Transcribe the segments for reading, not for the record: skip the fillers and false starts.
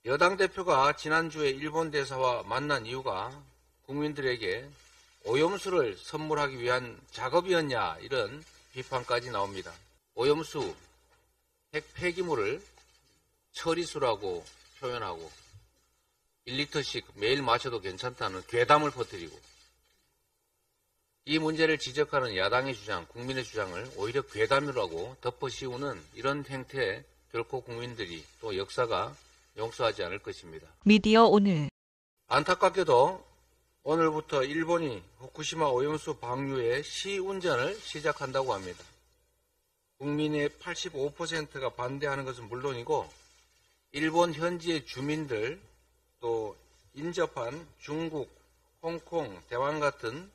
여당 대표가 지난주에 일본 대사와 만난 이유가 국민들에게 오염수를 선물하기 위한 작업이었냐, 이런 비판까지 나옵니다. 오염수, 핵 폐기물을 처리수라고 표현하고 1리터씩 매일 마셔도 괜찮다는 괴담을 퍼뜨리고, 이 문제를 지적하는 야당의 주장, 국민의 주장을 오히려 괴담이라고 덮어씌우는 이런 행태에 결코 국민들이 또 역사가 용서하지 않을 것입니다. 미디어 오늘. 안타깝게도 오늘부터 일본이 후쿠시마 오염수 방류의 시운전을 시작한다고 합니다. 국민의 85%가 반대하는 것은 물론이고 일본 현지의 주민들, 또 인접한 중국, 홍콩, 대만 같은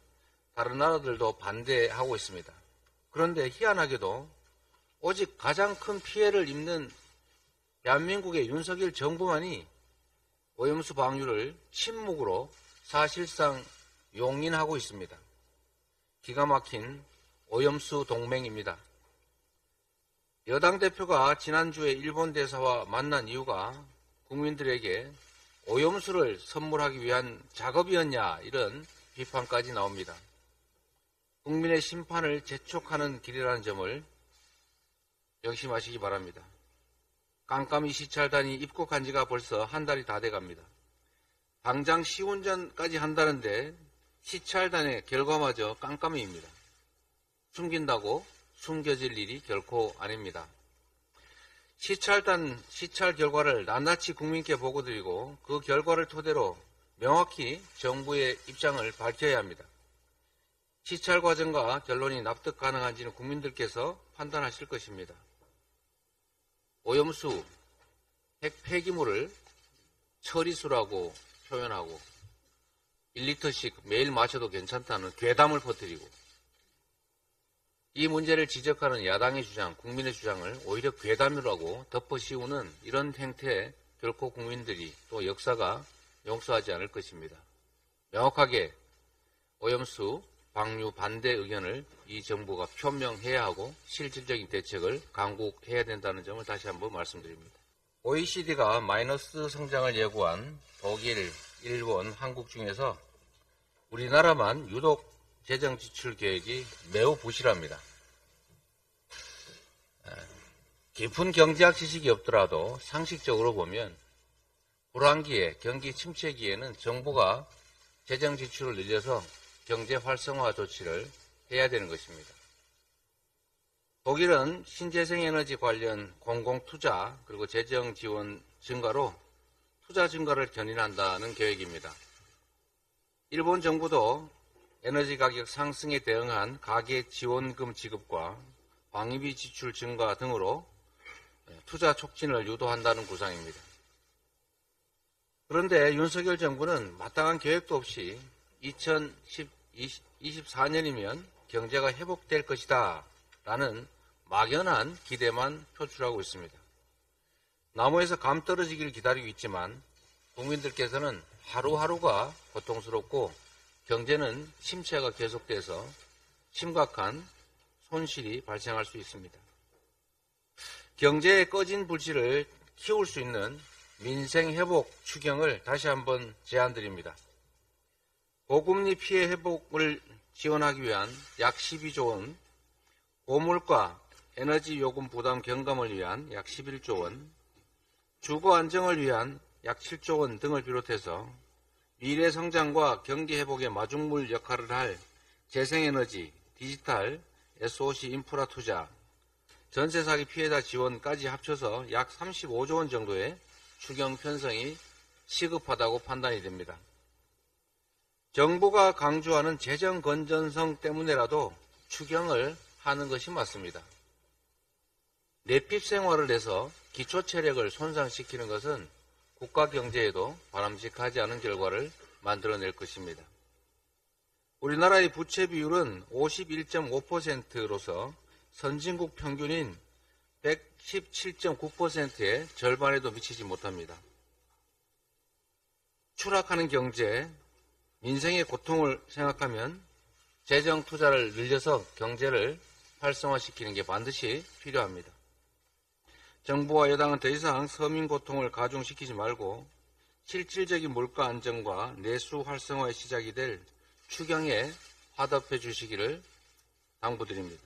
다른 나라들도 반대하고 있습니다. 그런데 희한하게도 오직 가장 큰 피해를 입는 대한민국의 윤석열 정부만이 오염수 방류를 침묵으로 사실상 용인하고 있습니다. 기가 막힌 오염수 동맹입니다. 여당 대표가 지난주에 일본 대사와 만난 이유가 국민들에게 오염수를 선물하기 위한 작업이었냐, 이런 비판까지 나옵니다. 국민의 심판을 재촉하는 길이라는 점을 명심하시기 바랍니다. 깜깜이 시찰단이 입국한 지가 벌써 한 달이 다 돼갑니다. 당장 시운전까지 한다는데 시찰단의 결과마저 깜깜이입니다. 숨긴다고 숨겨질 일이 결코 아닙니다. 시찰 결과를 낱낱이 국민께 보고드리고 그 결과를 토대로 명확히 정부의 입장을 밝혀야 합니다. 시찰 과정과 결론이 납득 가능한지는 국민들께서 판단하실 것입니다. 오염수, 핵 폐기물을 처리수라고 표현하고 1리터씩 매일 마셔도 괜찮다는 괴담을 퍼뜨리고, 이 문제를 지적하는 야당의 주장, 국민의 주장을 오히려 괴담이라고 덮어씌우는 이런 행태에 결코 국민들이 또 역사가 용서하지 않을 것입니다. 명확하게 오염수 방류 반대 의견을 이 정부가 표명해야 하고 실질적인 대책을 강구해야 된다는 점을 다시 한번 말씀드립니다. OECD가 마이너스 성장을 예고한 독일, 일본, 한국 중에서 우리나라만 유독 재정 지출 계획이 매우 부실합니다. 깊은 경제학 지식이 없더라도 상식적으로 보면 불황기에, 경기 침체기에는 정부가 재정 지출을 늘려서 경제 활성화 조치를 해야 되는 것입니다. 독일은 신재생에너지 관련 공공투자 그리고 재정 지원 증가로 투자 증가를 견인한다는 계획입니다. 일본 정부도 에너지 가격 상승에 대응한 가계 지원금 지급과 방위비 지출 증가 등으로 투자 촉진을 유도한다는 구상입니다. 그런데 윤석열 정부는 마땅한 계획도 없이 2024년이면 경제가 회복될 것이다 라는 막연한 기대만 표출하고 있습니다. 나무에서 감 떨어지기를 기다리고 있지만 국민들께서는 하루하루가 고통스럽고 경제는 침체가 계속돼서 심각한 손실이 발생할 수 있습니다. 경제의 꺼진 불씨를 키울 수 있는 민생회복 추경을 다시 한번 제안드립니다. 고금리 피해 회복을 지원하기 위한 약 12조 원, 고물가 에너지 요금 부담 경감을 위한 약 11조 원, 주거 안정을 위한 약 7조 원 등을 비롯해서 미래 성장과 경기 회복의 마중물 역할을 할 재생에너지, 디지털, SOC 인프라 투자, 전세 사기 피해자 지원까지 합쳐서 약 35조 원 정도의 추경 편성이 시급하다고 판단이 됩니다. 정부가 강조하는 재정 건전성 때문에라도 추경을 하는 것이 맞습니다. 내핍 생활을 해서 기초 체력을 손상시키는 것은 국가 경제에도 바람직하지 않은 결과를 만들어낼 것입니다. 우리나라의 부채 비율은 51.5%로서 선진국 평균인 117.9%의 절반에도 미치지 못합니다. 추락하는 경제, 민생의 고통을 생각하면 재정 투자를 늘려서 경제를 활성화시키는 게 반드시 필요합니다. 정부와 여당은 더 이상 서민 고통을 가중시키지 말고 실질적인 물가 안정과 내수 활성화의 시작이 될 추경에 화답해 주시기를 당부드립니다.